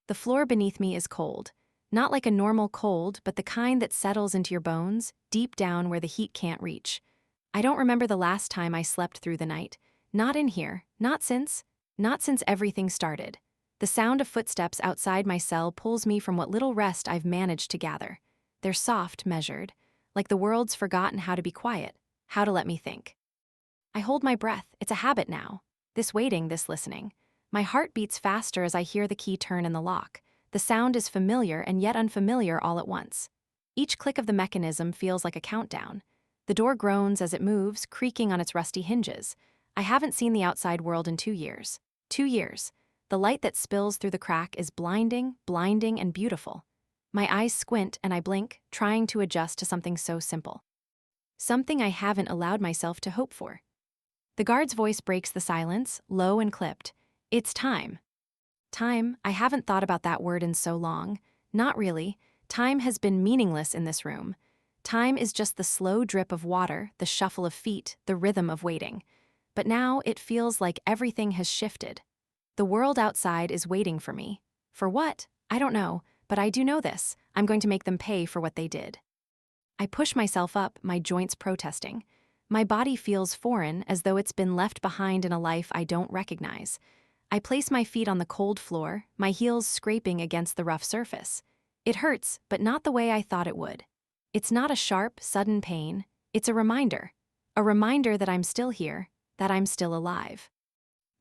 The floor beneath me is cold. Not like a normal cold, but the kind that settles into your bones, deep down where the heat can't reach. I don't remember the last time I slept through the night. Not in here, not since everything started. The sound of footsteps outside my cell pulls me from what little rest I've managed to gather. They're soft, measured, like the world's forgotten how to be quiet, how to let me think. I hold my breath. It's a habit now. This waiting, this listening. My heart beats faster as I hear the key turn in the lock. The sound is familiar and yet unfamiliar all at once. Each click of the mechanism feels like a countdown. The door groans as it moves, creaking on its rusty hinges. I haven't seen the outside world in 2 years. 2 years. The light that spills through the crack is blinding, blinding, and beautiful. My eyes squint and I blink, trying to adjust to something so simple. Something I haven't allowed myself to hope for. The guard's voice breaks the silence, low and clipped. It's time. Time, I haven't thought about that word in so long. Not really. Time has been meaningless in this room. Time is just the slow drip of water, the shuffle of feet, the rhythm of waiting. But now it feels like everything has shifted. The world outside is waiting for me. For what? I don't know, but I do know this. I'm going to make them pay for what they did. I push myself up, my joints protesting. My body feels foreign, as though it's been left behind in a life I don't recognize. I place my feet on the cold floor, my heels scraping against the rough surface. It hurts, but not the way I thought it would. It's not a sharp, sudden pain. It's a reminder. A reminder that I'm still here, that I'm still alive.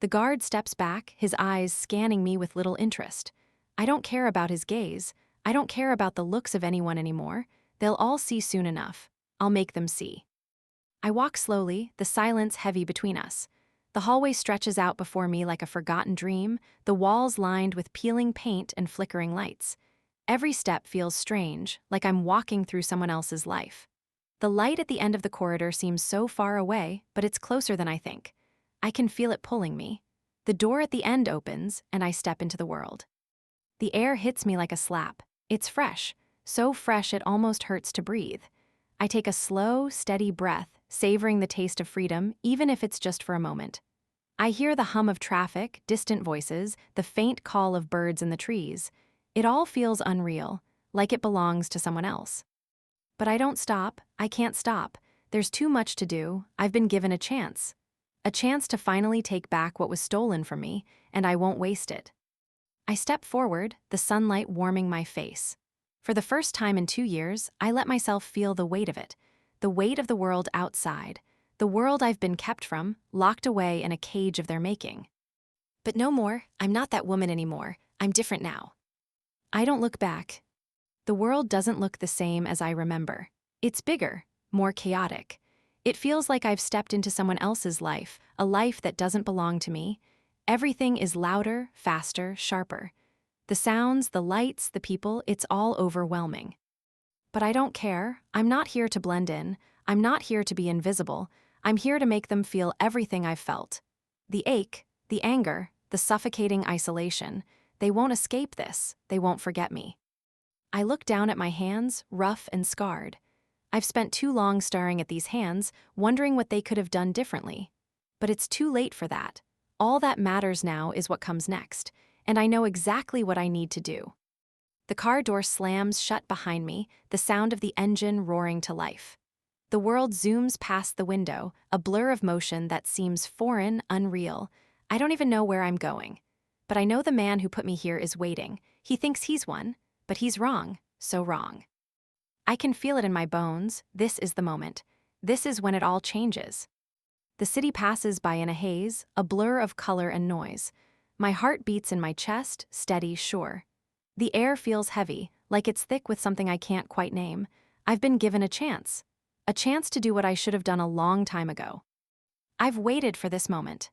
The guard steps back, his eyes scanning me with little interest. I don't care about his gaze. I don't care about the looks of anyone anymore. They'll all see soon enough. I'll make them see. I walk slowly, the silence heavy between us. The hallway stretches out before me like a forgotten dream, the walls lined with peeling paint and flickering lights. Every step feels strange, like I'm walking through someone else's life. The light at the end of the corridor seems so far away, but it's closer than I think. I can feel it pulling me. The door at the end opens, and I step into the world. The air hits me like a slap. It's fresh, so fresh it almost hurts to breathe. I take a slow, steady breath, savoring the taste of freedom, even if it's just for a moment. I hear the hum of traffic, distant voices, the faint call of birds in the trees. It all feels unreal, like it belongs to someone else. But I don't stop. I can't stop. There's too much to do. I've been given a chance. A chance to finally take back what was stolen from me, and I won't waste it. I step forward, the sunlight warming my face. For the first time in 2 years, I let myself feel the weight of it, the weight of the world outside, the world I've been kept from, locked away in a cage of their making. But no more, I'm not that woman anymore, I'm different now. I don't look back. The world doesn't look the same as I remember. It's bigger, more chaotic. It feels like I've stepped into someone else's life, a life that doesn't belong to me. Everything is louder, faster, sharper. The sounds, the lights, the people, it's all overwhelming. But I don't care. I'm not here to blend in. I'm not here to be invisible. I'm here to make them feel everything I've felt. The ache, the anger, the suffocating isolation. They won't escape this. They won't forget me. I look down at my hands, rough and scarred. I've spent too long staring at these hands, wondering what they could have done differently. But it's too late for that. All that matters now is what comes next, and I know exactly what I need to do. The car door slams shut behind me, the sound of the engine roaring to life. The world zooms past the window, a blur of motion that seems foreign, unreal. I don't even know where I'm going. But I know the man who put me here is waiting. He thinks he's one, but he's wrong, so wrong. I can feel it in my bones. This is the moment. This is when it all changes. The city passes by in a haze, a blur of color and noise. My heart beats in my chest, steady, sure. The air feels heavy, like it's thick with something I can't quite name. I've been given a chance to do what I should have done a long time ago. I've waited for this moment.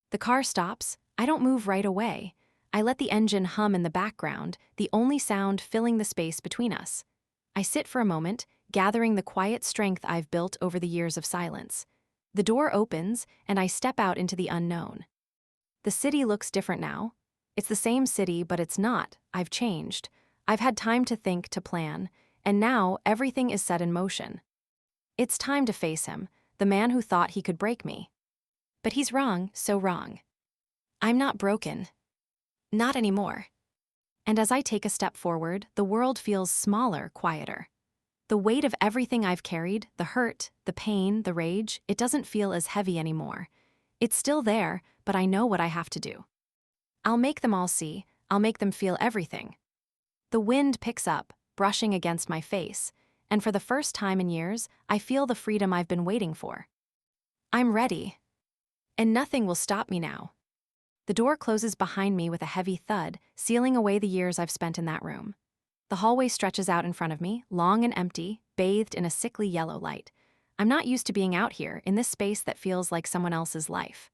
The car stops. I don't move right away. I let the engine hum in the background, the only sound filling the space between us. I sit for a moment, gathering the quiet strength I've built over the years of silence. The door opens, and I step out into the unknown. The city looks different now. It's the same city, but it's not. I've changed. I've had time to think, to plan, and now everything is set in motion. It's time to face him, the man who thought he could break me. But he's wrong, so wrong. I'm not broken. Not anymore. And as I take a step forward, the world feels smaller, quieter. The weight of everything I've carried, the hurt, the pain, the rage, it doesn't feel as heavy anymore. It's still there, but I know what I have to do. I'll make them all see, I'll make them feel everything. The wind picks up, brushing against my face, and for the first time in years, I feel the freedom I've been waiting for. I'm ready. And nothing will stop me now. The door closes behind me with a heavy thud, sealing away the years I've spent in that room. The hallway stretches out in front of me, long and empty, bathed in a sickly yellow light. I'm not used to being out here, in this space that feels like someone else's life.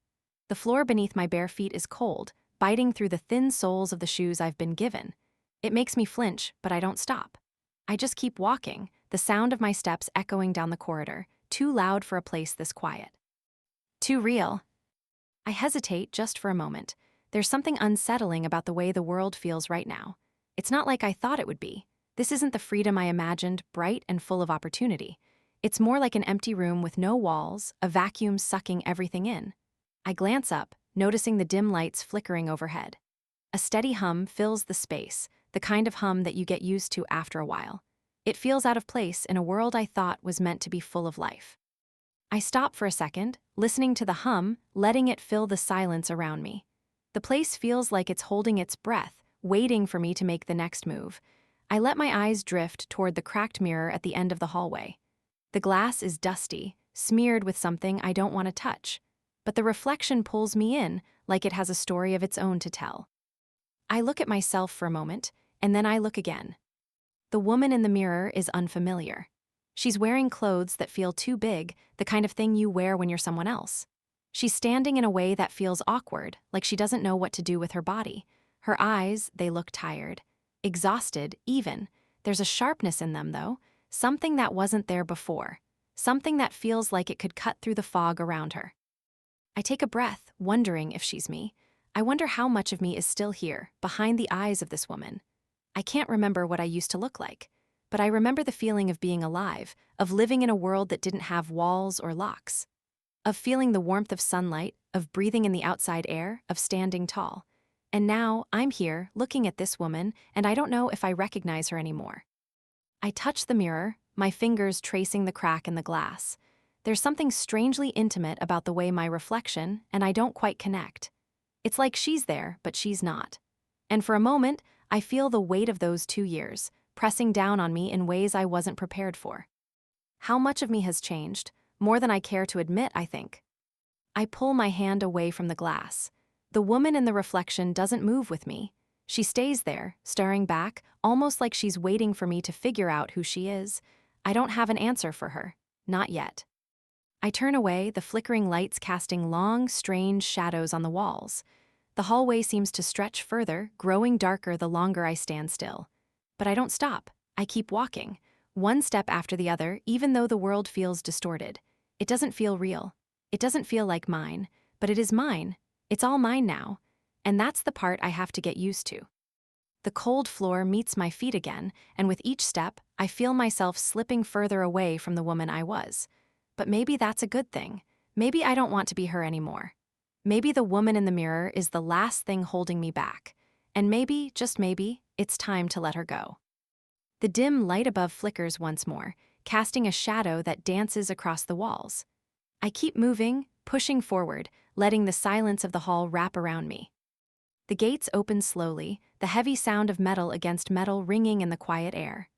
The floor beneath my bare feet is cold, biting through the thin soles of the shoes I've been given. It makes me flinch, but I don't stop. I just keep walking, the sound of my steps echoing down the corridor, too loud for a place this quiet. Too real. I hesitate just for a moment. There's something unsettling about the way the world feels right now. It's not like I thought it would be. This isn't the freedom I imagined, bright and full of opportunity. It's more like an empty room with no walls, a vacuum sucking everything in. I glance up, noticing the dim lights flickering overhead. A steady hum fills the space, the kind of hum that you get used to after a while. It feels out of place in a world I thought was meant to be full of life. I stop for a second, listening to the hum, letting it fill the silence around me. The place feels like it's holding its breath, waiting for me to make the next move. I let my eyes drift toward the cracked mirror at the end of the hallway. The glass is dusty, smeared with something I don't want to touch, but the reflection pulls me in like it has a story of its own to tell. I look at myself for a moment, and then I look again. The woman in the mirror is unfamiliar. She's wearing clothes that feel too big, the kind of thing you wear when you're someone else. She's standing in a way that feels awkward, like she doesn't know what to do with her body. Her eyes, they look tired, exhausted even. There's a sharpness in them, though, something that wasn't there before, something that feels like it could cut through the fog around her. I take a breath, wondering if she's me. I wonder how much of me is still here, behind the eyes of this woman. I can't remember what I used to look like, but I remember the feeling of being alive, of living in a world that didn't have walls or locks, of feeling the warmth of sunlight, of breathing in the outside air, of standing tall. And now, I'm here, looking at this woman, and I don't know if I recognize her anymore. I touch the mirror, my fingers tracing the crack in the glass. There's something strangely intimate about the way my reflection, and I don't quite connect. It's like she's there, but she's not. And for a moment, I feel the weight of those 2 years, pressing down on me in ways I wasn't prepared for. How much of me has changed? More than I care to admit, I think. I pull my hand away from the glass. The woman in the reflection doesn't move with me. She stays there, staring back, almost like she's waiting for me to figure out who she is. I don't have an answer for her. Not yet. I turn away, the flickering lights casting long, strange shadows on the walls. The hallway seems to stretch further, growing darker the longer I stand still. But I don't stop. I keep walking, one step after the other, even though the world feels distorted. It doesn't feel real. It doesn't feel like mine, but it is mine. It's all mine now. And that's the part I have to get used to. The cold floor meets my feet again, and with each step, I feel myself slipping further away from the woman I was. But maybe that's a good thing. Maybe I don't want to be her anymore. Maybe the woman in the mirror is the last thing holding me back. And maybe, just maybe, it's time to let her go. The dim light above flickers once more, casting a shadow that dances across the walls. I keep moving, pushing forward, letting the silence of the hall wrap around me. The gates open slowly, the heavy sound of metal against metal ringing in the quiet air.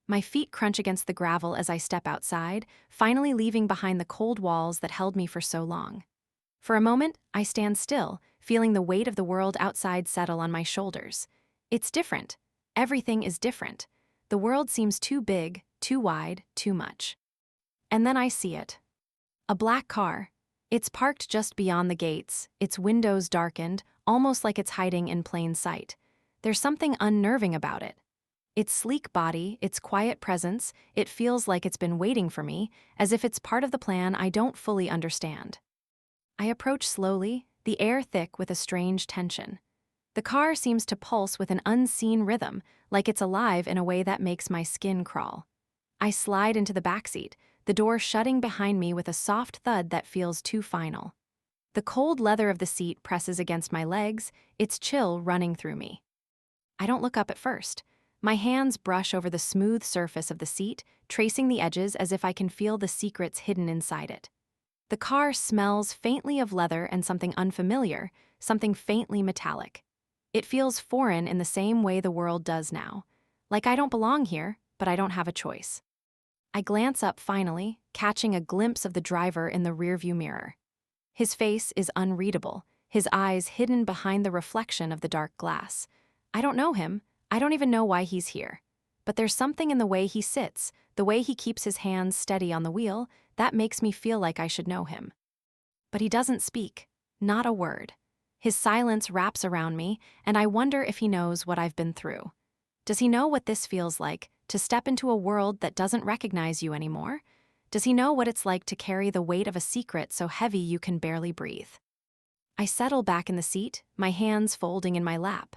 My feet crunch against the gravel as I step outside, finally leaving behind the cold walls that held me for so long. For a moment, I stand still, feeling the weight of the world outside settle on my shoulders. It's different. Everything is different. The world seems too big, too wide, too much. And then I see it. A black car. It's parked just beyond the gates, its windows darkened, almost like it's hiding in plain sight. There's something unnerving about it. Its sleek body, its quiet presence, it feels like it's been waiting for me, as if it's part of the plan I don't fully understand. I approach slowly, the air thick with a strange tension. The car seems to pulse with an unseen rhythm, like it's alive in a way that makes my skin crawl. I slide into the backseat, the door shutting behind me with a soft thud that feels too final. The cold leather of the seat presses against my legs, its chill running through me. I don't look up at first. My hands brush over the smooth surface of the seat, tracing the edges as if I can feel the secrets hidden inside it. The car smells faintly of leather and something unfamiliar, something faintly metallic. It feels foreign in the same way the world does now. Like I don't belong here, but I don't have a choice. I glance up finally, catching a glimpse of the driver in the rearview mirror. His face is unreadable, his eyes hidden behind the reflection of the dark glass. I don't know him, I don't even know why he's here. But there's something in the way he sits, the way he keeps his hands steady on the wheel, that makes me feel like I should know him. But he doesn't speak, not a word. His silence wraps around me, and I wonder if he knows what I've been through. Does he know what this feels like, to step into a world that doesn't recognize you anymore? Does he know what it's like to carry the weight of a secret so heavy you can barely breathe? I settle back in the seat, my hands folding in my lap.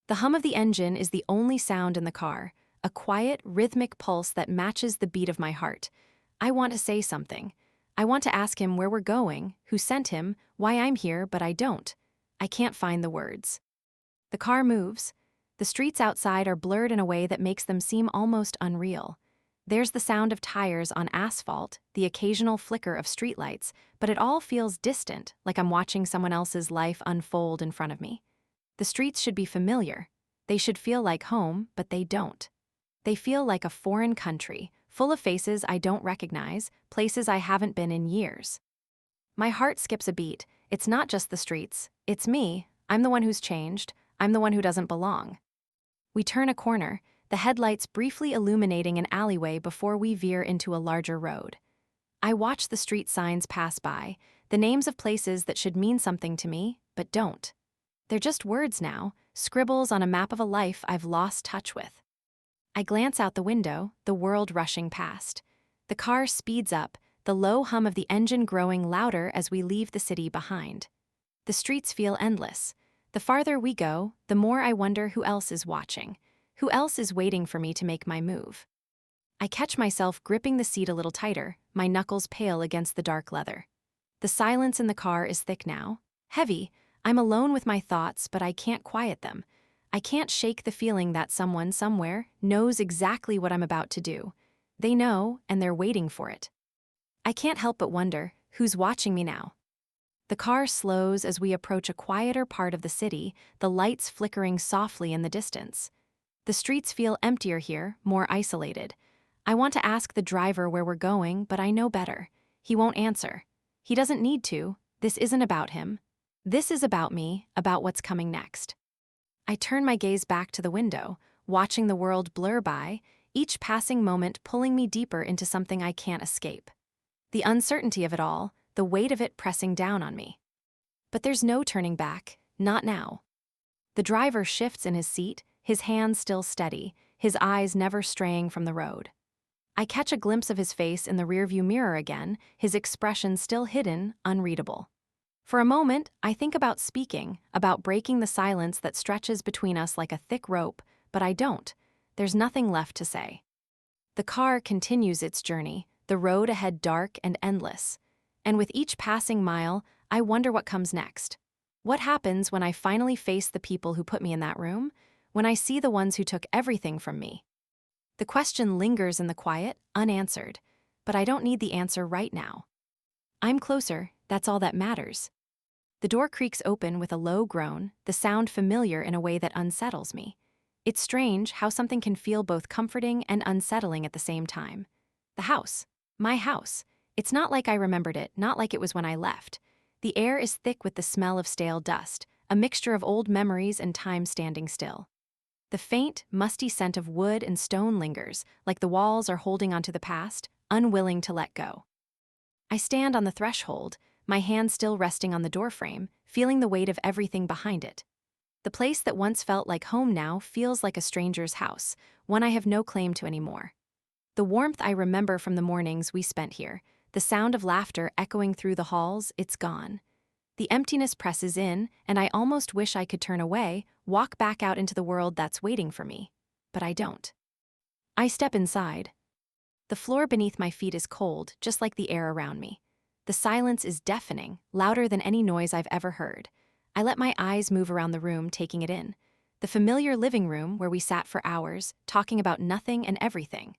The hum of the engine is the only sound in the car, a quiet, rhythmic pulse that matches the beat of my heart. I want to say something. I want to ask him where we're going, who sent him, why I'm here, but I don't. I can't find the words. The car moves. The streets outside are blurred in a way that makes them seem almost unreal. There's the sound of tires on asphalt, the occasional flicker of streetlights, but it all feels distant, like I'm watching someone else's life unfold in front of me. The streets should be familiar. They should feel like home, but they don't. They feel like a foreign country, full of faces I don't recognize, places I haven't been in years. My heart skips a beat. It's not just the streets, it's me. I'm the one who's changed. I'm the one who doesn't belong. We turn a corner, the headlights briefly illuminating an alleyway before we veer into a larger road. I watch the street signs pass by, the names of places that should mean something to me, but don't. They're just words now, scribbles on a map of a life I've lost touch with. I glance out the window, the world rushing past. The car speeds up, the low hum of the engine growing louder as we leave the city behind. The streets feel endless. The farther we go, the more I wonder who else is watching. Who else is waiting for me to make my move? I catch myself gripping the seat a little tighter, my knuckles pale against the dark leather. The silence in the car is thick now, heavy. I'm alone with my thoughts, but I can't quiet them. I can't shake the feeling that someone somewhere knows exactly what I'm about to do. They know, and they're waiting for it. I can't help but wonder, who's watching me now? The car slows as we approach a quieter part of the city, the lights flickering softly in the distance. The streets feel emptier here, more isolated. I want to ask the driver where we're going, but I know better. He won't answer. He doesn't need to. This isn't about him. This is about me, about what's coming next. I turn my gaze back to the window, watching the world blur by, each passing moment pulling me deeper into something I can't escape. The uncertainty of it all, the weight of it pressing down on me. But there's no turning back, not now. The driver shifts in his seat, his hands still steady, his eyes never straying from the road. I catch a glimpse of his face in the rearview mirror again, his expression still hidden, unreadable. For a moment, I think about speaking, about breaking the silence that stretches between us like a thick rope, but I don't. There's nothing left to say. The car continues its journey, the road ahead dark and endless. And with each passing mile, I wonder what comes next. What happens when I finally face the people who put me in that room? When I see the ones who took everything from me? The question lingers in the quiet, unanswered, but I don't need the answer right now. I'm closer, that's all that matters. The door creaks open with a low groan, the sound familiar in a way that unsettles me. It's strange how something can feel both comforting and unsettling at the same time. The house. My house. It's not like I remembered it, not like it was when I left. The air is thick with the smell of stale dust, a mixture of old memories and time standing still. The faint, musty scent of wood and stone lingers, like the walls are holding onto the past, unwilling to let go. I stand on the threshold, my hand still resting on the doorframe, feeling the weight of everything behind it. The place that once felt like home now feels like a stranger's house, one I have no claim to anymore. The warmth I remember from the mornings we spent here, the sound of laughter echoing through the halls, it's gone. The emptiness presses in, and I almost wish I could turn away, walk back out into the world that's waiting for me. But I don't. I step inside. The floor beneath my feet is cold, just like the air around me. The silence is deafening, louder than any noise I've ever heard. I let my eyes move around the room, taking it in. The familiar living room where we sat for hours, talking about nothing and everything.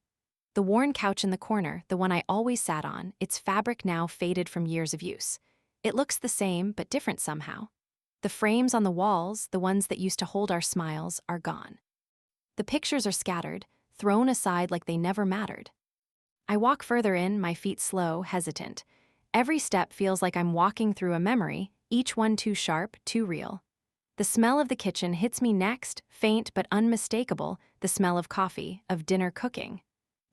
The worn couch in the corner, the one I always sat on, its fabric now faded from years of use. It looks the same, but different somehow. The frames on the walls, the ones that used to hold our smiles, are gone. The pictures are scattered, thrown aside like they never mattered. I walk further in, my feet slow, hesitant. Every step feels like I'm walking through a memory, each one too sharp, too real. The smell of the kitchen hits me next, faint but unmistakable, the smell of coffee, of dinner cooking.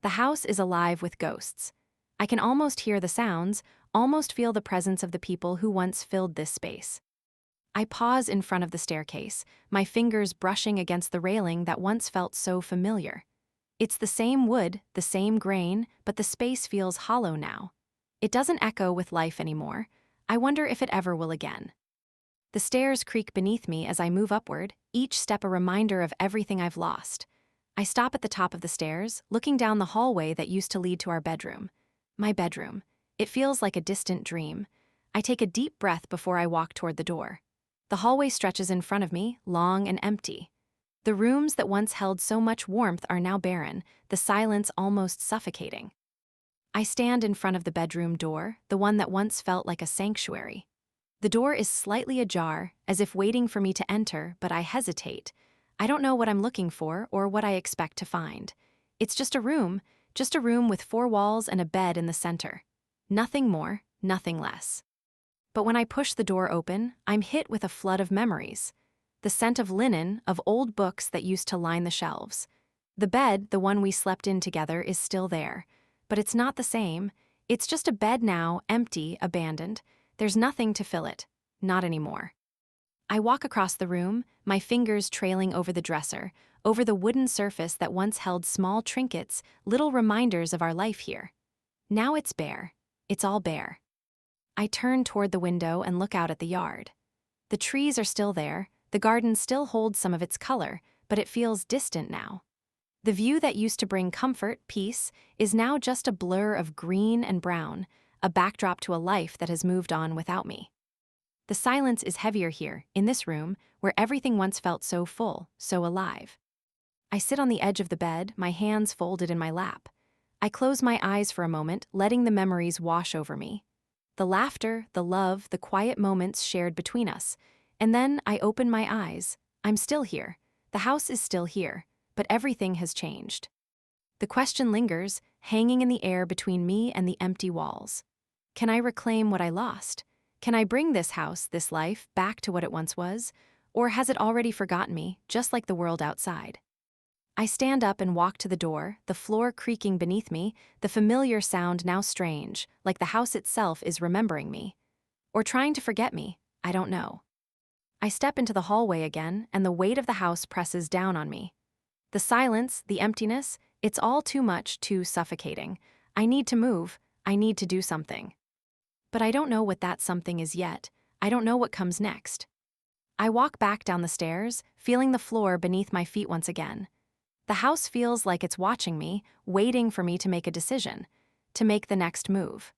The house is alive with ghosts. I can almost hear the sounds, almost feel the presence of the people who once filled this space. I pause in front of the staircase, my fingers brushing against the railing that once felt so familiar. It's the same wood, the same grain, but the space feels hollow now. It doesn't echo with life anymore. I wonder if it ever will again. The stairs creak beneath me as I move upward, each step a reminder of everything I've lost. I stop at the top of the stairs, looking down the hallway that used to lead to our bedroom. My bedroom. It feels like a distant dream. I take a deep breath before I walk toward the door. The hallway stretches in front of me, long and empty. The rooms that once held so much warmth are now barren, the silence almost suffocating. I stand in front of the bedroom door, the one that once felt like a sanctuary. The door is slightly ajar, as if waiting for me to enter, but I hesitate. I don't know what I'm looking for or what I expect to find. It's just a room with 4 walls and a bed in the center. Nothing more, nothing less. But when I push the door open, I'm hit with a flood of memories. The scent of linen, of old books that used to line the shelves. The bed, the one we slept in together, is still there. But it's not the same. It's just a bed now, empty, abandoned. There's nothing to fill it. Not anymore. I walk across the room, my fingers trailing over the dresser, over the wooden surface that once held small trinkets, little reminders of our life here. Now it's bare. It's all bare. I turn toward the window and look out at the yard. The trees are still there, the garden still holds some of its color, but it feels distant now. The view that used to bring comfort, peace, is now just a blur of green and brown, a backdrop to a life that has moved on without me. The silence is heavier here, in this room, where everything once felt so full, so alive. I sit on the edge of the bed, my hands folded in my lap. I close my eyes for a moment, letting the memories wash over me. The laughter, the love, the quiet moments shared between us. And then I open my eyes. I'm still here. The house is still here, but everything has changed. The question lingers, hanging in the air between me and the empty walls. Can I reclaim what I lost? Can I bring this house, this life, back to what it once was? Or has it already forgotten me, just like the world outside? I stand up and walk to the door, the floor creaking beneath me, the familiar sound now strange, like the house itself is remembering me. Or trying to forget me, I don't know. I step into the hallway again, and the weight of the house presses down on me. The silence, the emptiness, it's all too much, too suffocating. I need to move, I need to do something. But I don't know what that something is yet. I don't know what comes next. I walk back down the stairs, feeling the floor beneath my feet once again. The house feels like it's watching me, waiting for me to make a decision, to make the next move.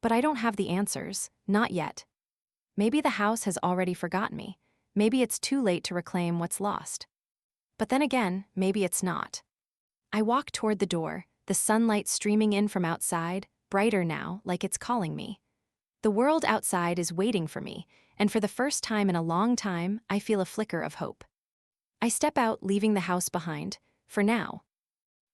But I don't have the answers, not yet. Maybe the house has already forgotten me. Maybe it's too late to reclaim what's lost. But then again, maybe it's not. I walk toward the door, the sunlight streaming in from outside, brighter now, like it's calling me. The world outside is waiting for me, and for the first time in a long time, I feel a flicker of hope. I step out, leaving the house behind, for now.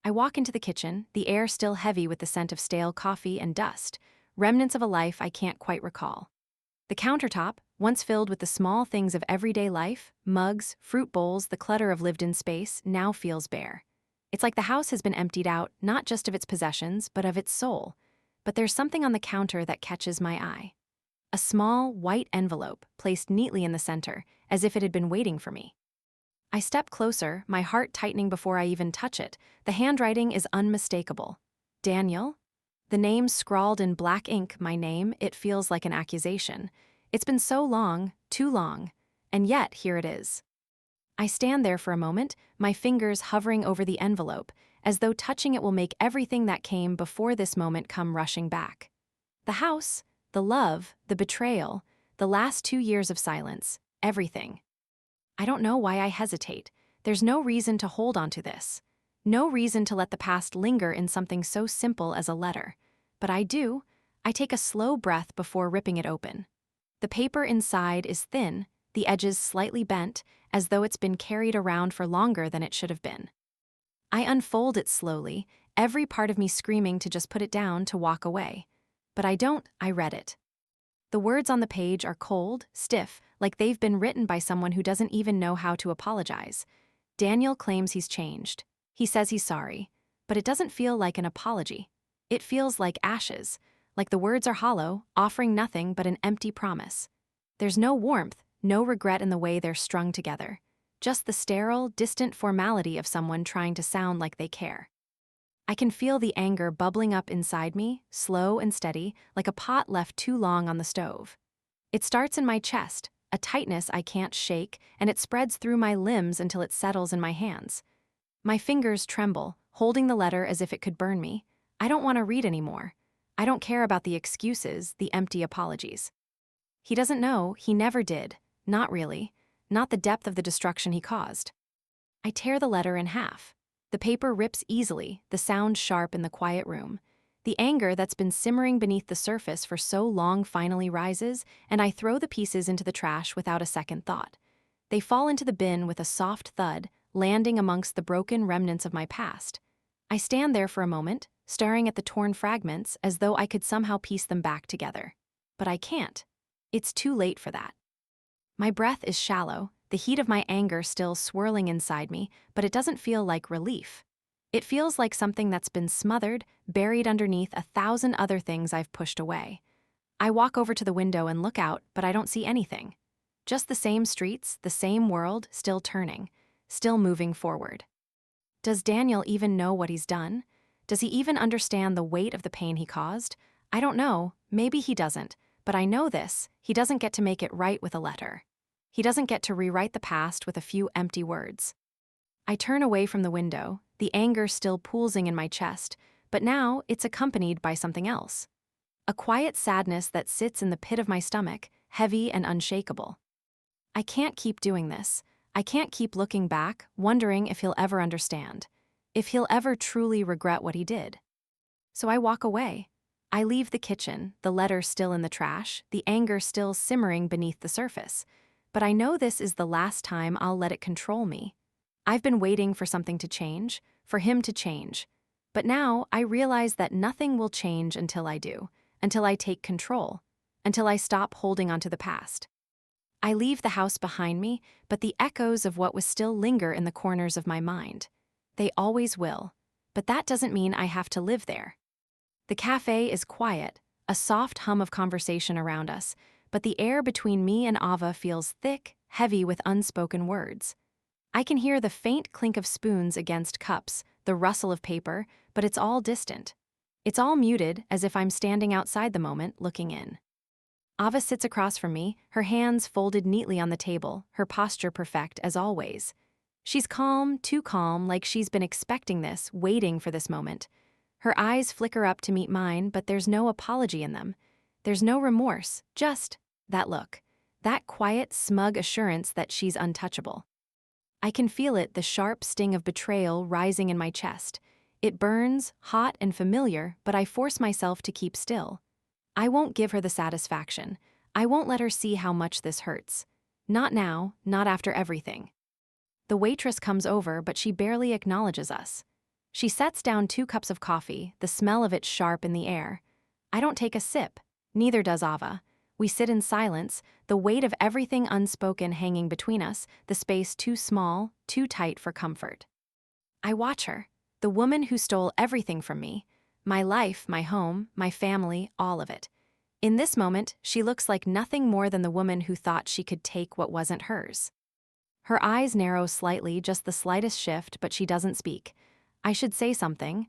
I walk into the kitchen, the air still heavy with the scent of stale coffee and dust, remnants of a life I can't quite recall. The countertop, once filled with the small things of everyday life, mugs, fruit bowls, the clutter of lived-in space, now feels bare. It's like the house has been emptied out, not just of its possessions, but of its soul. But there's something on the counter that catches my eye. A small, white envelope, placed neatly in the center, as if it had been waiting for me. I step closer, my heart tightening before I even touch it. The handwriting is unmistakable. Daniel? The name scrawled in black ink, my name, it feels like an accusation. It's been so long, too long, and yet here it is. I stand there for a moment, my fingers hovering over the envelope, as though touching it will make everything that came before this moment come rushing back. The house, the love, the betrayal, the last 2 years of silence, everything. I don't know why I hesitate. There's no reason to hold on to this. No reason to let the past linger in something so simple as a letter. But I do. I take a slow breath before ripping it open. The paper inside is thin, the edges slightly bent, as though it's been carried around for longer than it should have been. I unfold it slowly, every part of me screaming to just put it down to walk away. But I don't, I read it. The words on the page are cold, stiff, like they've been written by someone who doesn't even know how to apologize. Daniel claims he's changed. He says he's sorry. But it doesn't feel like an apology. It feels like ashes, like the words are hollow, offering nothing but an empty promise. There's no warmth, no regret in the way they're strung together. Just the sterile, distant formality of someone trying to sound like they care. I can feel the anger bubbling up inside me, slow and steady, like a pot left too long on the stove. It starts in my chest, a tightness I can't shake, and it spreads through my limbs until it settles in my hands. My fingers tremble, holding the letter as if it could burn me. I don't want to read anymore. I don't care about the excuses, the empty apologies. He doesn't know, he never did. Not really. Not the depth of the destruction he caused. I tear the letter in half. The paper rips easily, the sound sharp in the quiet room. The anger that's been simmering beneath the surface for so long finally rises, and I throw the pieces into the trash without a second thought. They fall into the bin with a soft thud, landing amongst the broken remnants of my past. I stand there for a moment, staring at the torn fragments as though I could somehow piece them back together. But I can't. It's too late for that. My breath is shallow, the heat of my anger still swirling inside me, but it doesn't feel like relief. It feels like something that's been smothered, buried underneath 1,000 other things I've pushed away. I walk over to the window and look out, but I don't see anything. Just the same streets, the same world, still turning, still moving forward. Does Daniel even know what he's done? Does he even understand the weight of the pain he caused? I don't know, maybe he doesn't, but I know this, he doesn't get to make it right with a letter. He doesn't get to rewrite the past with a few empty words. I turn away from the window, the anger still poolsing in my chest, but now it's accompanied by something else. A quiet sadness that sits in the pit of my stomach, heavy and unshakable. I can't keep doing this. I can't keep looking back, wondering if he'll ever understand, if he'll ever truly regret what he did. So I walk away. I leave the kitchen, the letter still in the trash, the anger still simmering beneath the surface. But I know this is the last time I'll let it control me. I've been waiting for something to change, for him to change. But now I realize that nothing will change until I do, until I take control, until I stop holding onto the past. I leave the house behind me, but the echoes of what was still linger in the corners of my mind. They always will, but that doesn't mean I have to live there. The cafe is quiet, a soft hum of conversation around us, but the air between me and Ava feels thick, heavy with unspoken words. I can hear the faint clink of spoons against cups, the rustle of paper, but it's all distant. It's all muted, as if I'm standing outside the moment, looking in. Ava sits across from me, her hands folded neatly on the table, her posture perfect as always. She's calm, too calm, like she's been expecting this, waiting for this moment. Her eyes flicker up to meet mine, but there's no apology in them. There's no remorse, just that look, that quiet, smug assurance that she's untouchable. I can feel it, the sharp sting of betrayal rising in my chest. It burns, hot and familiar, but I force myself to keep still. I won't give her the satisfaction. I won't let her see how much this hurts. Not now, not after everything. The waitress comes over, but she barely acknowledges us. She sets down 2 cups of coffee, the smell of it sharp in the air. I don't take a sip. Neither does Ava. We sit in silence, the weight of everything unspoken hanging between us, the space too small, too tight for comfort. I watch her, the woman who stole everything from me, my life, my home, my family, all of it. In this moment, she looks like nothing more than the woman who thought she could take what wasn't hers. Her eyes narrow slightly, just the slightest shift, but she doesn't speak. I should say something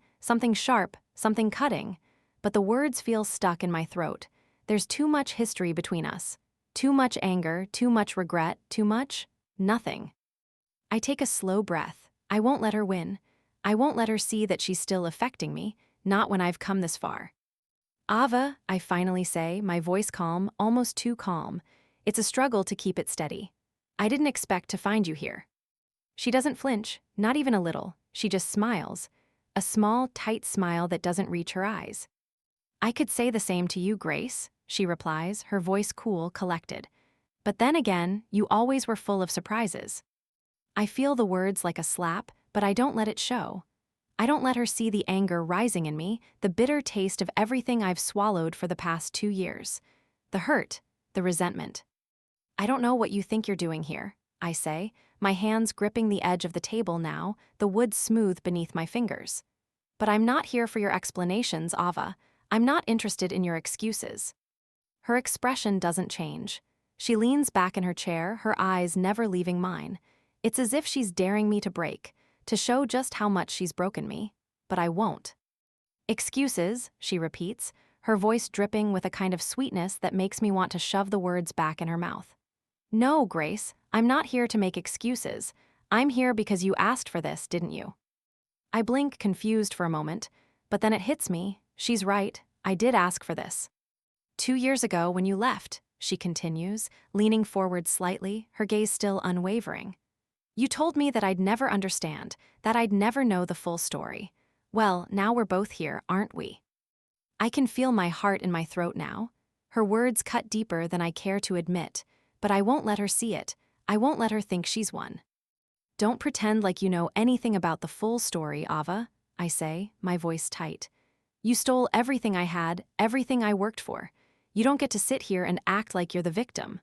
sharp, something cutting, but the words feel stuck in my throat. There's too much history between us. Too much anger, too much regret, too much nothing. I take a slow breath. I won't let her win. I won't let her see that she's still affecting me, not when I've come this far. Ava, I finally say, my voice calm, almost too calm. It's a struggle to keep it steady. I didn't expect to find you here. She doesn't flinch, not even a little. She just smiles. A small, tight smile that doesn't reach her eyes. I could say the same to you, Grace, she replies, her voice cool, collected. But then again, you always were full of surprises. I feel the words like a slap, but I don't let it show. I don't let her see the anger rising in me, the bitter taste of everything I've swallowed for the past 2 years. The hurt, the resentment. I don't know what you think you're doing here, I say, my hands gripping the edge of the table now, the wood smooth beneath my fingers. But I'm not here for your explanations, Ava. I'm not interested in your excuses. Her expression doesn't change. She leans back in her chair, her eyes never leaving mine. It's as if she's daring me to break, to show just how much she's broken me. But I won't. Excuses, she repeats, her voice dripping with a kind of sweetness that makes me want to shove the words back in her mouth. No, Grace, I'm not here to make excuses. I'm here because you asked for this, didn't you? I blink, confused for a moment, but then it hits me. She's right, I did ask for this. 2 years ago when you left, she continues, leaning forward slightly, her gaze still unwavering. You told me that I'd never understand, that I'd never know the full story. Well, now we're both here, aren't we? I can feel my heart in my throat now. Her words cut deeper than I care to admit, but I won't let her see it. I won't let her think she's won. Don't pretend like you know anything about the full story, Ava, I say, my voice tight. You stole everything I had, everything I worked for. You don't get to sit here and act like you're the victim.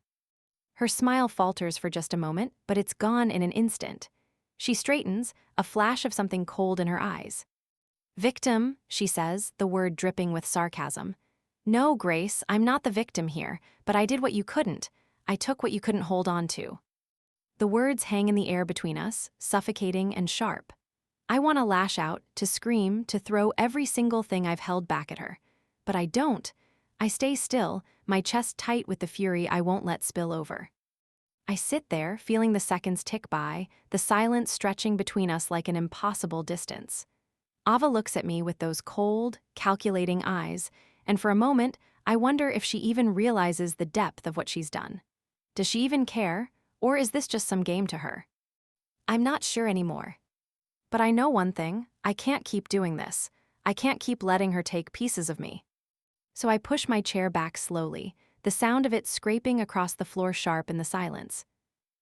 Her smile falters for just a moment, but it's gone in an instant. She straightens, a flash of something cold in her eyes. Victim, she says, the word dripping with sarcasm. No, Grace, I'm not the victim here, but I did what you couldn't. I took what you couldn't hold on to. The words hang in the air between us, suffocating and sharp. I want to lash out, to scream, to throw every single thing I've held back at her. But I don't. I stay still, my chest tight with the fury I won't let spill over. I sit there, feeling the seconds tick by, the silence stretching between us like an impossible distance. Ava looks at me with those cold, calculating eyes, and for a moment, I wonder if she even realizes the depth of what she's done. Does she even care, or is this just some game to her? I'm not sure anymore. But I know one thing, I can't keep doing this. I can't keep letting her take pieces of me. So I push my chair back slowly, the sound of it scraping across the floor sharp in the silence.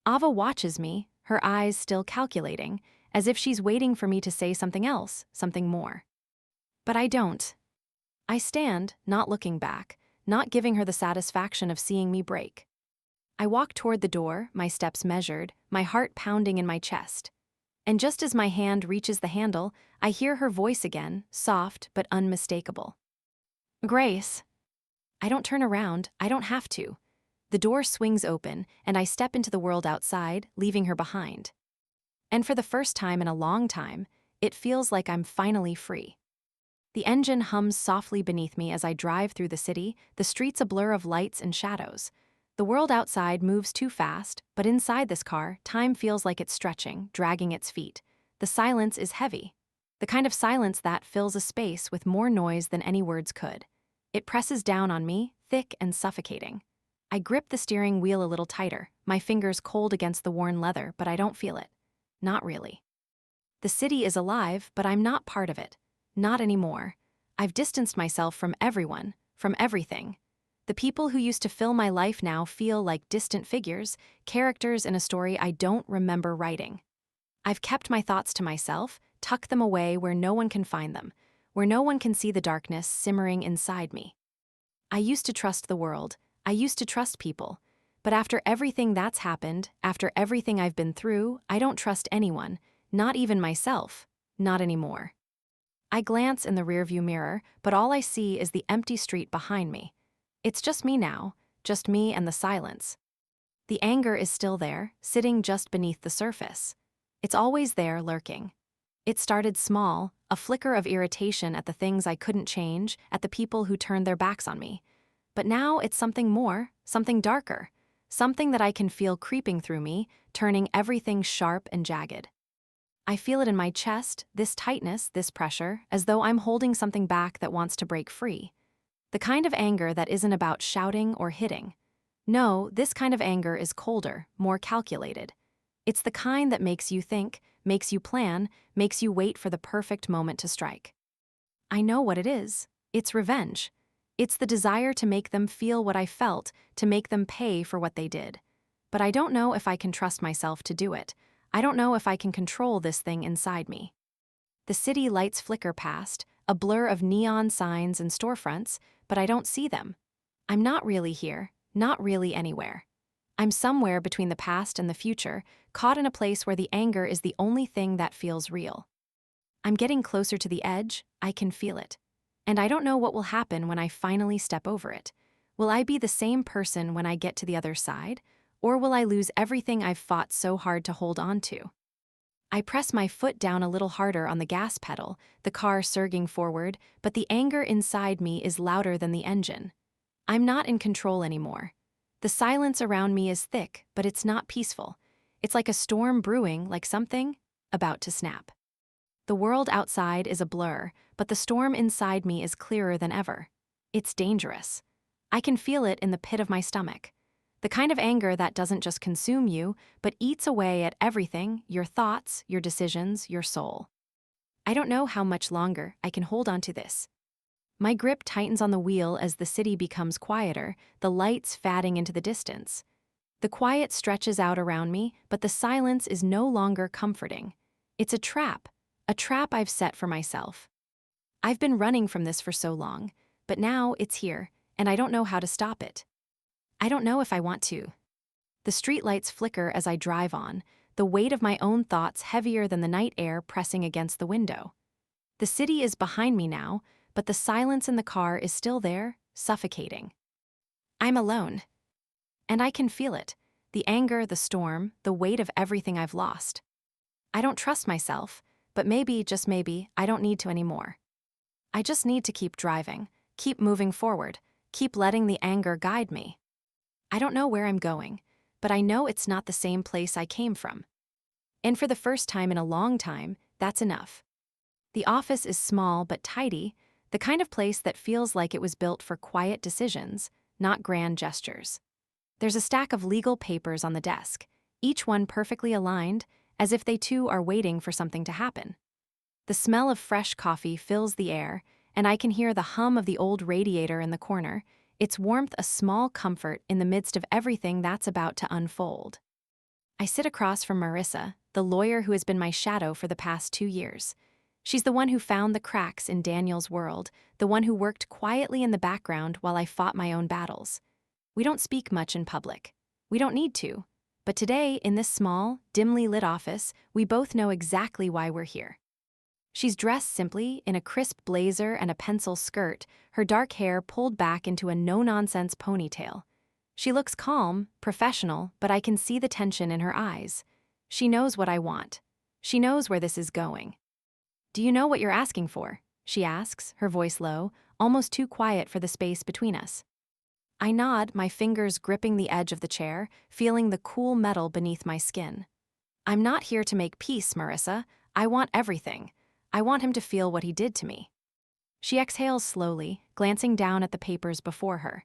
Ava watches me, her eyes still calculating, as if she's waiting for me to say something else, something more. But I don't. I stand, not looking back, not giving her the satisfaction of seeing me break. I walk toward the door, my steps measured, my heart pounding in my chest. And just as my hand reaches the handle, I hear her voice again, soft but unmistakable. Grace. I don't turn around, I don't have to. The door swings open, and I step into the world outside, leaving her behind. And for the first time in a long time, it feels like I'm finally free. The engine hums softly beneath me as I drive through the city, the streets a blur of lights and shadows. The world outside moves too fast, but inside this car, time feels like it's stretching, dragging its feet. The silence is heavy. The kind of silence that fills a space with more noise than any words could. It presses down on me, thick and suffocating. I grip the steering wheel a little tighter, my fingers cold against the worn leather, but I don't feel it. Not really. The city is alive, but I'm not part of it. Not anymore. I've distanced myself from everyone, from everything. The people who used to fill my life now feel like distant figures, characters in a story I don't remember writing. I've kept my thoughts to myself, tucked them away where no one can find them, where no one can see the darkness simmering inside me. I used to trust the world, I used to trust people, but after everything that's happened, after everything I've been through, I don't trust anyone, not even myself, not anymore. I glance in the rearview mirror, but all I see is the empty street behind me. It's just me now, just me and the silence. The anger is still there, sitting just beneath the surface. It's always there, lurking. It started small, a flicker of irritation at the things I couldn't change, at the people who turned their backs on me. But now it's something more, something darker, something that I can feel creeping through me, turning everything sharp and jagged. I feel it in my chest, this tightness, this pressure, as though I'm holding something back that wants to break free. The kind of anger that isn't about shouting or hitting. No, this kind of anger is colder, more calculated. It's the kind that makes you think, makes you plan, makes you wait for the perfect moment to strike. I know what it is. It's revenge. It's the desire to make them feel what I felt, to make them pay for what they did. But I don't know if I can trust myself to do it. I don't know if I can control this thing inside me. The city lights flicker past, a blur of neon signs and storefronts, but I don't see them. I'm not really here, not really anywhere. I'm somewhere between the past and the future, caught in a place where the anger is the only thing that feels real. I'm getting closer to the edge, I can feel it. And I don't know what will happen when I finally step over it. Will I be the same person when I get to the other side? Or will I lose everything I've fought so hard to hold on to? I press my foot down a little harder on the gas pedal, the car surging forward, but the anger inside me is louder than the engine. I'm not in control anymore. The silence around me is thick, but it's not peaceful. It's like a storm brewing, like something about to snap. The world outside is a blur, but the storm inside me is clearer than ever. It's dangerous. I can feel it in the pit of my stomach. The kind of anger that doesn't just consume you, but eats away at everything, your thoughts, your decisions, your soul. I don't know how much longer I can hold on to this. My grip tightens on the wheel as the city becomes quieter, the lights fading into the distance. The quiet stretches out around me, but the silence is no longer comforting. It's a trap I've set for myself. I've been running from this for so long, but now it's here, and I don't know how to stop it. I don't know if I want to. The streetlights flicker as I drive on, the weight of my own thoughts heavier than the night air pressing against the window. The city is behind me now, but the silence in the car is still there, suffocating. I'm alone. And I can feel it, the anger, the storm, the weight of everything I've lost. I don't trust myself, but maybe, just maybe, I don't need to anymore. I just need to keep driving, keep moving forward, keep letting the anger guide me. I don't know where I'm going, but I know it's not the same place I came from. And for the first time in a long time, that's enough. The office is small but tidy, the kind of place that feels like it was built for quiet decisions, not grand gestures. There's a stack of legal papers on the desk, each one perfectly aligned, as if they too are waiting for something to happen. The smell of fresh coffee fills the air, and I can hear the hum of the old radiator in the corner, its warmth a small comfort in the midst of everything that's about to unfold. I sit across from Marissa, the lawyer who has been my shadow for the past 2 years. She's the one who found the cracks in Daniel's world, the one who worked quietly in the background while I fought my own battles. We don't speak much in public. We don't need to. But today, in this small, dimly lit office, we both know exactly why we're here. She's dressed simply, in a crisp blazer and a pencil skirt, her dark hair pulled back into a no-nonsense ponytail. She looks calm, professional, but I can see the tension in her eyes. She knows what I want. She knows where this is going. "Do you know what you're asking for?" she asks, her voice low, almost too quiet for the space between us. I nod, my fingers gripping the edge of the chair, feeling the cool metal beneath my skin. "I'm not here to make peace, Marissa. I want everything. I want him to feel what he did to me." She exhales slowly, glancing down at the papers before her.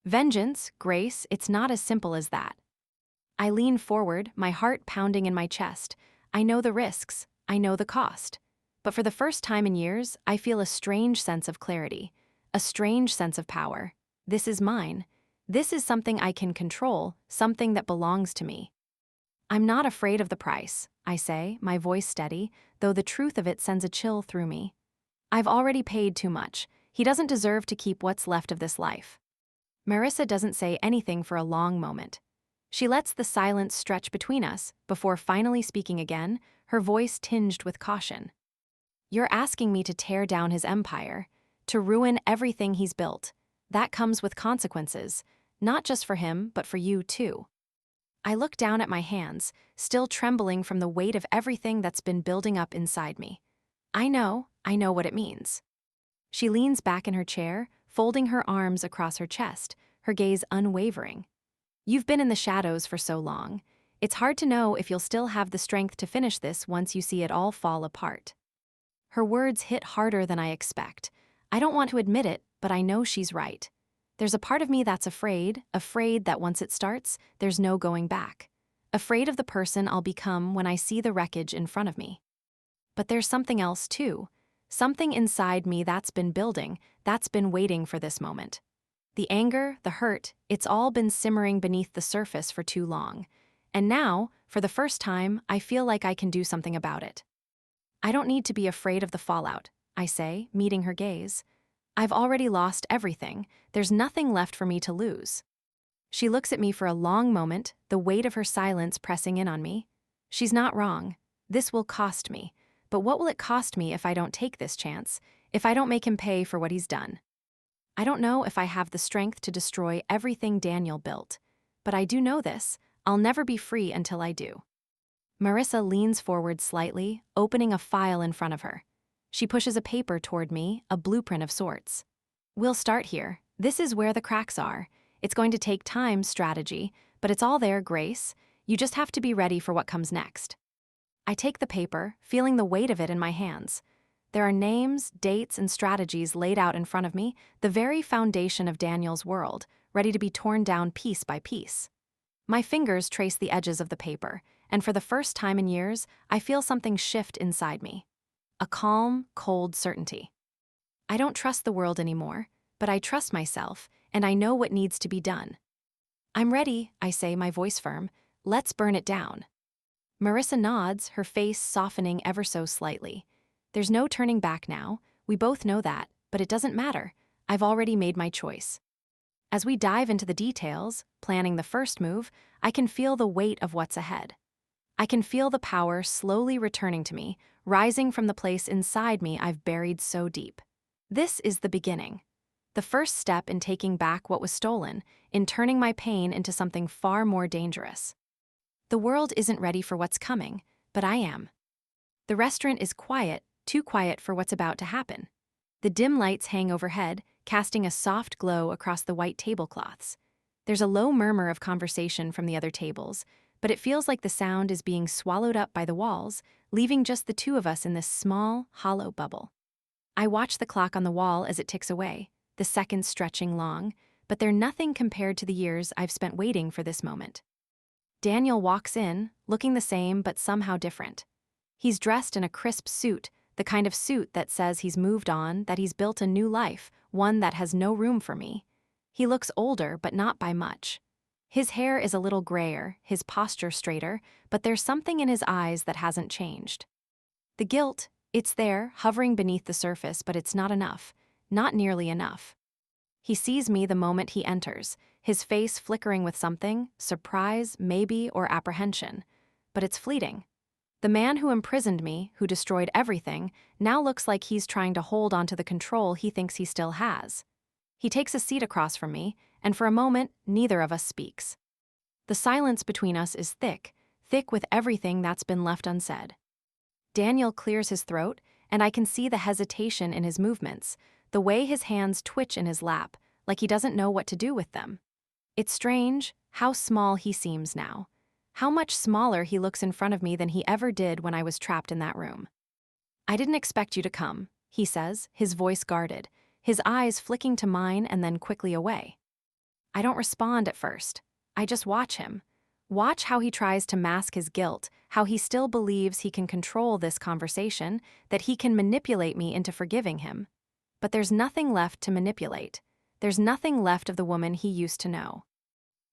"Vengeance, Grace, it's not as simple as that." I lean forward, my heart pounding in my chest. I know the risks. I know the cost. But for the first time in years, I feel a strange sense of clarity, a strange sense of power. This is mine. This is something I can control, something that belongs to me. "I'm not afraid of the price," I say, my voice steady, though the truth of it sends a chill through me. "I've already paid too much. He doesn't deserve to keep what's left of this life." Marissa doesn't say anything for a long moment. She lets the silence stretch between us before finally speaking again, her voice tinged with caution. "You're asking me to tear down his empire, to ruin everything he's built. That comes with consequences, not just for him, but for you too." I look down at my hands, still trembling from the weight of everything that's been building up inside me. I know what it means. She leans back in her chair, folding her arms across her chest, her gaze unwavering. "You've been in the shadows for so long. It's hard to know if you'll still have the strength to finish this once you see it all fall apart." Her words hit harder than I expect. I don't want to admit it, but I know she's right. There's a part of me that's afraid that once it starts, there's no going back. Afraid of the person I'll become when I see the wreckage in front of me. But there's something else too. Something inside me that's been building, that's been waiting for this moment. The anger, the hurt, it's all been simmering beneath the surface for too long. And now, for the first time, I feel like I can do something about it. I don't need to be afraid of the fallout, I say, meeting her gaze. I've already lost everything. There's nothing left for me to lose. She looks at me for a long moment, the weight of her silence pressing in on me. She's not wrong. This will cost me. But what will it cost me if I don't take this chance, if I don't make him pay for what he's done? I don't know if I have the strength to destroy everything Daniel built. But I do know this. I'll never be free until I do. Marissa leans forward slightly, opening a file in front of her. She pushes a paper toward me, a blueprint of sorts. We'll start here. This is where the cracks are. It's going to take time, strategy, but it's all there, Grace. You just have to be ready for what comes next. I take the paper, feeling the weight of it in my hands. There are names, dates, and strategies laid out in front of me, the very foundation of Daniel's world, ready to be torn down piece by piece. My fingers trace the edges of the paper, and for the first time in years, I feel something shift inside me. A calm, cold certainty. I don't trust the world anymore, but I trust myself, and I know what needs to be done. I'm ready, I say, my voice firm. Let's burn it down. Marissa nods, her face softening ever so slightly. There's no turning back now. We both know that, but it doesn't matter. I've already made my choice. As we dive into the details, planning the first move, I can feel the weight of what's ahead. I can feel the power slowly returning to me, rising from the place inside me I've buried so deep. This is the beginning. The first step in taking back what was stolen, in turning my pain into something far more dangerous. The world isn't ready for what's coming, but I am. The restaurant is quiet, too quiet for what's about to happen. The dim lights hang overhead, casting a soft glow across the white tablecloths. There's a low murmur of conversation from the other tables, but it feels like the sound is being swallowed up by the walls, leaving just the two of us in this small, hollow bubble. I watch the clock on the wall as it ticks away, the seconds stretching long, but they're nothing compared to the years I've spent waiting for this moment. Daniel walks in, looking the same but somehow different. He's dressed in a crisp suit, the kind of suit that says he's moved on, that he's built a new life, one that has no room for me. He looks older, but not by much. His hair is a little grayer, his posture straighter, but there's something in his eyes that hasn't changed. The guilt, it's there, hovering beneath the surface, but it's not enough. Not nearly enough. He sees me the moment he enters, his face flickering with something, surprise, maybe, or apprehension. But it's fleeting. The man who imprisoned me, who destroyed everything, now looks like he's trying to hold onto the control he thinks he still has. He takes a seat across from me, and for a moment, neither of us speaks. The silence between us is thick, thick with everything that's been left unsaid. Daniel clears his throat, and I can see the hesitation in his movements, the way his hands twitch in his lap, like he doesn't know what to do with them. It's strange how small he seems now. How much smaller he looks in front of me than he ever did when I was trapped in that room. I didn't expect you to come, he says, his voice guarded, his eyes flicking to mine and then quickly away. I don't respond at first. I just watch him. Watch how he tries to mask his guilt, how he still believes he can control this conversation, that he can manipulate me into forgiving him. But there's nothing left to manipulate. There's nothing left of the woman he used to know.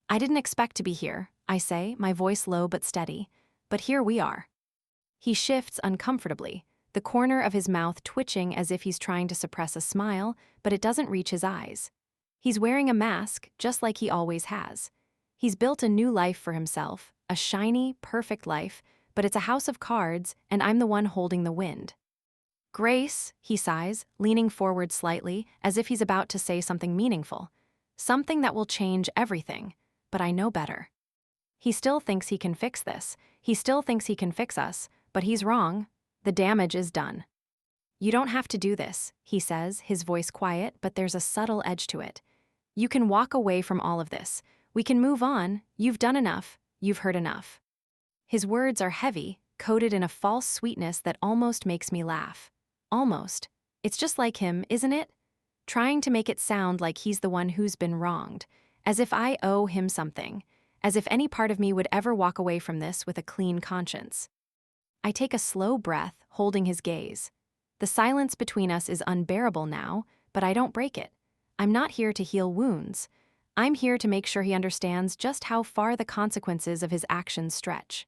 I didn't expect to be here, I say, my voice low but steady, but here we are. He shifts uncomfortably, the corner of his mouth twitching as if he's trying to suppress a smile, but it doesn't reach his eyes. He's wearing a mask, just like he always has. He's built a new life for himself, a shiny, perfect life, but it's a house of cards, and I'm the one holding the wind. Grace, he sighs, leaning forward slightly, as if he's about to say something meaningful. Something that will change everything, but I know better. He still thinks he can fix this. He still thinks he can fix us, but he's wrong. The damage is done. You don't have to do this, he says, his voice quiet, but there's a subtle edge to it. You can walk away from all of this. We can move on. You've done enough. You've heard enough. His words are heavy, coated in a false sweetness that almost makes me laugh. Almost. It's just like him, isn't it? trying to make it sound like he's the one who's been wronged, as if I owe him something, as if any part of me would ever walk away from this with a clean conscience. I take a slow breath, holding his gaze. The silence between us is unbearable now, but I don't break it. I'm not here to heal wounds. I'm here to make sure he understands just how far the consequences of his actions stretch.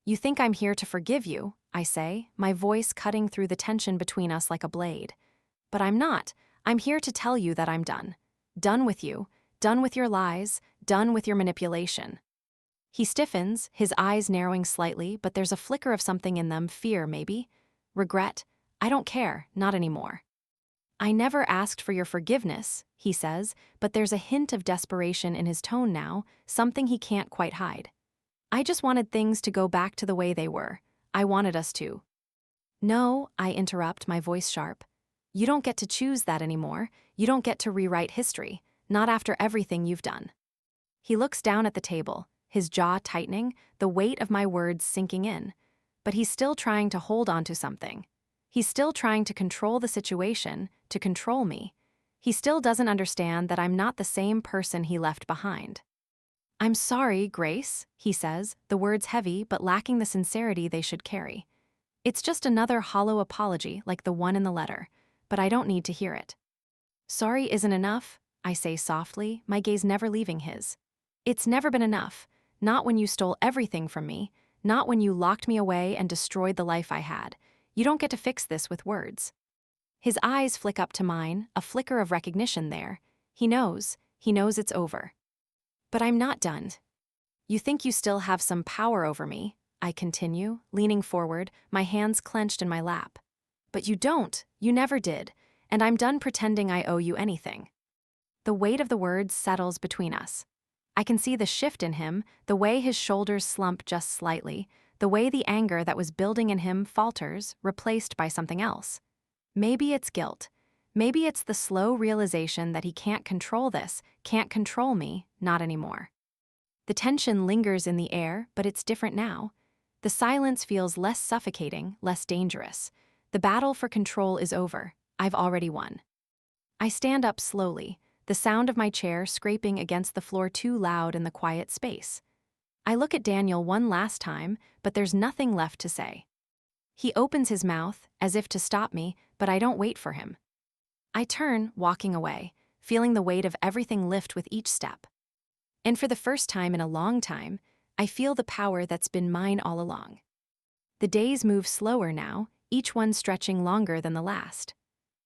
You think I'm here to forgive you, I say, my voice cutting through the tension between us like a blade. But I'm not. I'm here to tell you that I'm done. Done with you, done with your lies, done with your manipulation. He stiffens, his eyes narrowing slightly, but there's a flicker of something in them, fear maybe. Regret. I don't care, not anymore. I never asked for your forgiveness, he says, but there's a hint of desperation in his tone now, something he can't quite hide. I just wanted things to go back to the way they were. I wanted us to. No, I interrupt, my voice sharp. You don't get to choose that anymore. You don't get to rewrite history, not after everything you've done. He looks down at the table, his jaw tightening, the weight of my words sinking in. But he's still trying to hold on to something. He's still trying to control the situation, to control me. He still doesn't understand that I'm not the same person he left behind. I'm sorry, Grace, he says, the words heavy but lacking the sincerity they should carry. It's just another hollow apology like the one in the letter, but I don't need to hear it. Sorry isn't enough, I say softly, my gaze never leaving his. It's never been enough, not when you stole everything from me, not when you locked me away and destroyed the life I had. You don't get to fix this with words. His eyes flick up to mine, a flicker of recognition there. He knows it's over. But I'm not done. You think you still have some power over me, I continue, leaning forward, my hands clenched in my lap. But you don't, you never did, and I'm done pretending I owe you anything. The weight of the words settles between us. I can see the shift in him, the way his shoulders slump just slightly, the way the anger that was building in him falters, replaced by something else. Maybe it's guilt. Maybe it's the slow realization that he can't control this, can't control me, not anymore. The tension lingers in the air, but it's different now. The silence feels less suffocating, less dangerous. The battle for control is over. I've already won. I stand up slowly, the sound of my chair scraping against the floor too loud in the quiet space. I look at Daniel one last time, but there's nothing left to say. He opens his mouth, as if to stop me, but I don't wait for him. I turn, walking away, feeling the weight of everything lift with each step. And for the first time in a long time, I feel the power that's been mine all along. The days move slower now, each one stretching longer than the last.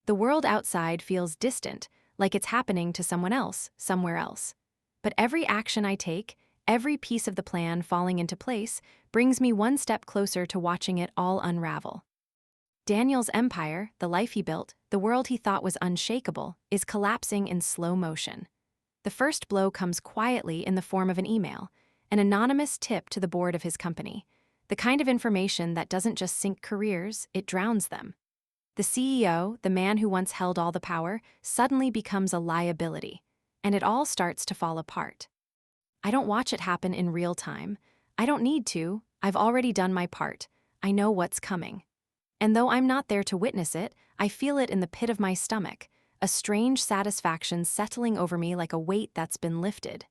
The world outside feels distant, like it's happening to someone else, somewhere else. But every action I take, every piece of the plan falling into place, brings me one step closer to watching it all unravel. Daniel's empire, the life he built, the world he thought was unshakable, is collapsing in slow motion. The first blow comes quietly in the form of an email, an anonymous tip to the board of his company, the kind of information that doesn't just sink careers, it drowns them. The CEO, the man who once held all the power, suddenly becomes a liability, and it all starts to fall apart. I don't watch it happen in real time. I don't need to. I've already done my part. I know what's coming. And though I'm not there to witness it, I feel it in the pit of my stomach, a strange satisfaction settling over me like a weight that's been lifted.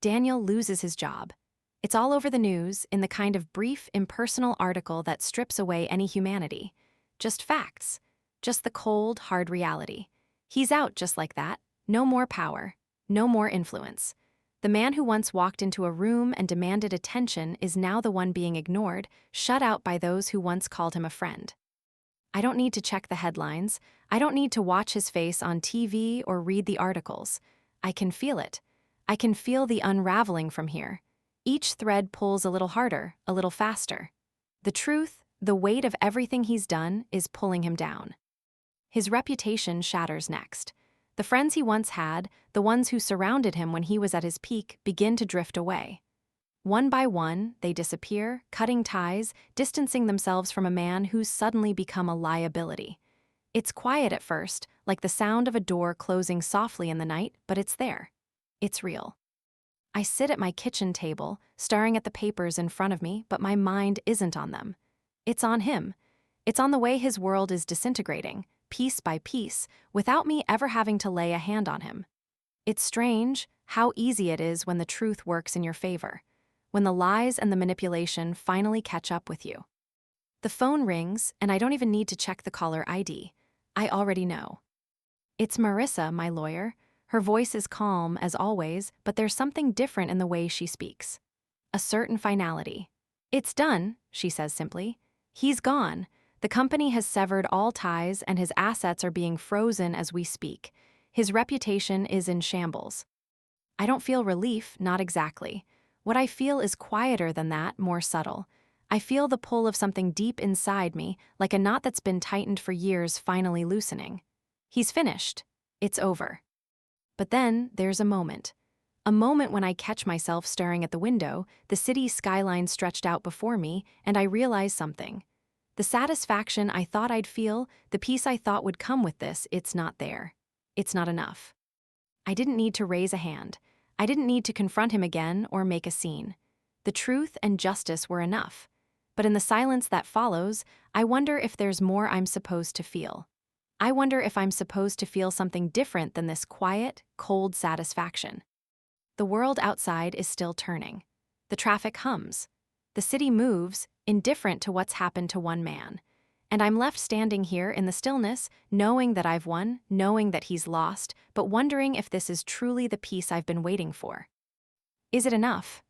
Daniel loses his job. It's all over the news in the kind of brief, impersonal article that strips away any humanity. Just facts. Just the cold, hard reality. He's out just like that. No more power. No more influence. The man who once walked into a room and demanded attention is now the one being ignored, shut out by those who once called him a friend. I don't need to check the headlines. I don't need to watch his face on TV or read the articles. I can feel it. I can feel the unraveling from here. Each thread pulls a little harder, a little faster. The truth, the weight of everything he's done, is pulling him down. His reputation shatters next. The friends he once had, the ones who surrounded him when he was at his peak, begin to drift away. One by one, they disappear, cutting ties, distancing themselves from a man who's suddenly become a liability. It's quiet at first, like the sound of a door closing softly in the night, but it's there. It's real. I sit at my kitchen table, staring at the papers in front of me, but my mind isn't on them. It's on him. It's on the way his world is disintegrating, piece by piece, without me ever having to lay a hand on him. It's strange how easy it is when the truth works in your favor, when the lies and the manipulation finally catch up with you. The phone rings, and I don't even need to check the caller ID. I already know. It's Marissa, my lawyer. Her voice is calm, as always, but there's something different in the way she speaks. A certain finality. "It's done," she says simply. "He's gone. The company has severed all ties and his assets are being frozen as we speak. His reputation is in shambles." I don't feel relief, not exactly. What I feel is quieter than that, more subtle. I feel the pull of something deep inside me, like a knot that's been tightened for years finally loosening. He's finished. It's over. But then there's a moment. A moment when I catch myself staring at the window, the city skyline stretched out before me, and I realize something. The satisfaction I thought I'd feel, the peace I thought would come with this, it's not there. It's not enough. I didn't need to raise a hand. I didn't need to confront him again or make a scene. The truth and justice were enough. But in the silence that follows, I wonder if there's more I'm supposed to feel. I wonder if I'm supposed to feel something different than this quiet, cold satisfaction. The world outside is still turning. The traffic hums. The city moves, indifferent to what's happened to one man. And I'm left standing here in the stillness, knowing that I've won, knowing that he's lost, but wondering if this is truly the peace I've been waiting for. Is it enough?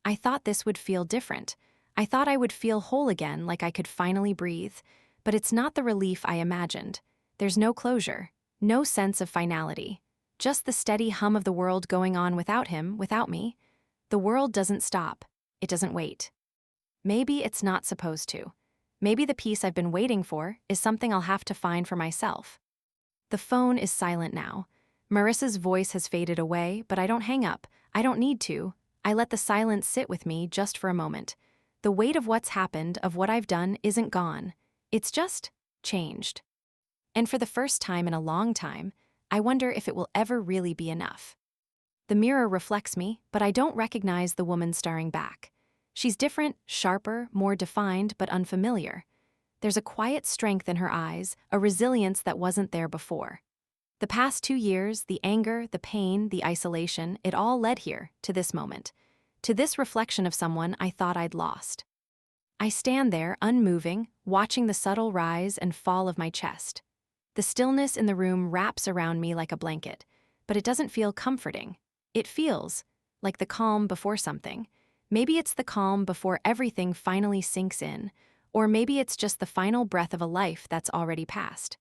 I thought this would feel different. I thought I would feel whole again, like I could finally breathe. But it's not the relief I imagined. There's no closure, no sense of finality. Just the steady hum of the world going on without him, without me. The world doesn't stop. It doesn't wait. Maybe it's not supposed to. Maybe the peace I've been waiting for is something I'll have to find for myself. The phone is silent now. Marissa's voice has faded away, but I don't hang up. I don't need to. I let the silence sit with me just for a moment. The weight of what's happened, of what I've done, isn't gone. It's just changed. And for the first time in a long time, I wonder if it will ever really be enough. The mirror reflects me, but I don't recognize the woman staring back. She's different, sharper, more defined, but unfamiliar. There's a quiet strength in her eyes, a resilience that wasn't there before. The past 2 years, the anger, the pain, the isolation, it all led here, to this moment. To this reflection of someone I thought I'd lost. I stand there, unmoving, watching the subtle rise and fall of my chest. The stillness in the room wraps around me like a blanket, but it doesn't feel comforting. It feels like the calm before something. Maybe it's the calm before everything finally sinks in, or maybe it's just the final breath of a life that's already passed.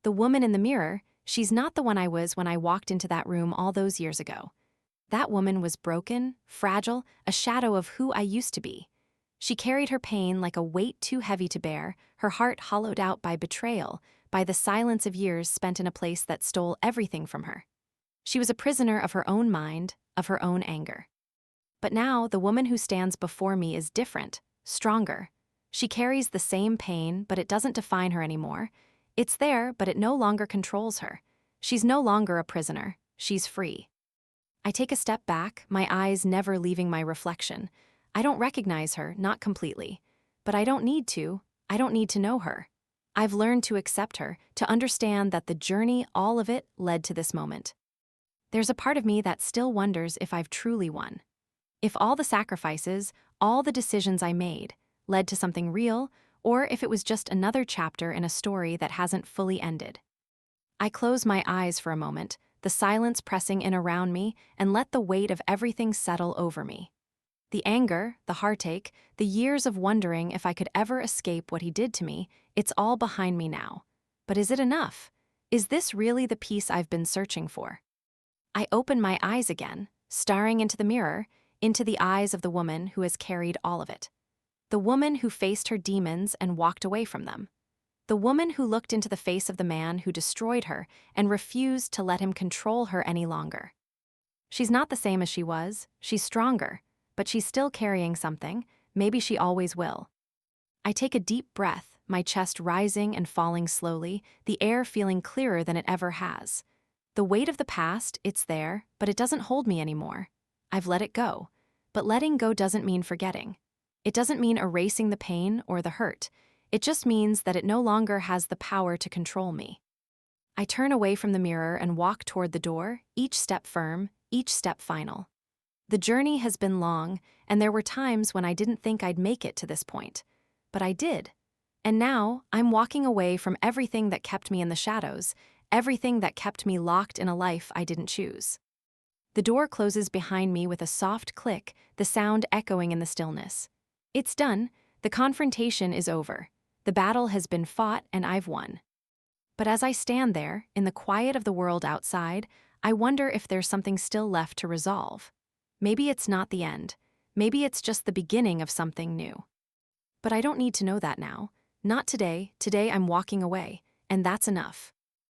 The woman in the mirror, she's not the one I was when I walked into that room all those years ago. That woman was broken, fragile, a shadow of who I used to be. She carried her pain like a weight too heavy to bear, her heart hollowed out by betrayal, by the silence of years spent in a place that stole everything from her. She was a prisoner of her own mind, of her own anger. But now, the woman who stands before me is different, stronger. She carries the same pain, but it doesn't define her anymore. It's there, but it no longer controls her. She's no longer a prisoner. She's free. I take a step back, my eyes never leaving my reflection. I don't recognize her, not completely. But I don't need to. I don't need to know her. I've learned to accept her, to understand that the journey, all of it, led to this moment. There's a part of me that still wonders if I've truly won. If all the sacrifices, all the decisions I made, led to something real, or if it was just another chapter in a story that hasn't fully ended. I close my eyes for a moment, the silence pressing in around me, and let the weight of everything settle over me. The anger, the heartache, the years of wondering if I could ever escape what he did to me, it's all behind me now. But is it enough? Is this really the peace I've been searching for? I open my eyes again, staring into the mirror, into the eyes of the woman who has carried all of it. The woman who faced her demons and walked away from them. The woman who looked into the face of the man who destroyed her and refused to let him control her any longer. She's not the same as she was, she's stronger, but she's still carrying something, maybe she always will. I take a deep breath, my chest rising and falling slowly, the air feeling clearer than it ever has. The weight of the past, it's there, but it doesn't hold me anymore. I've let it go. But letting go doesn't mean forgetting. It doesn't mean erasing the pain or the hurt. It just means that it no longer has the power to control me. I turn away from the mirror and walk toward the door, each step firm, each step final. The journey has been long, and there were times when I didn't think I'd make it to this point. But I did. And now, I'm walking away from everything that kept me in the shadows, everything that kept me locked in a life I didn't choose. The door closes behind me with a soft click, the sound echoing in the stillness. It's done. The confrontation is over. The battle has been fought and I've won. But as I stand there, in the quiet of the world outside, I wonder if there's something still left to resolve. Maybe it's not the end. Maybe it's just the beginning of something new. But I don't need to know that now. Not today. Today I'm walking away, and that's enough.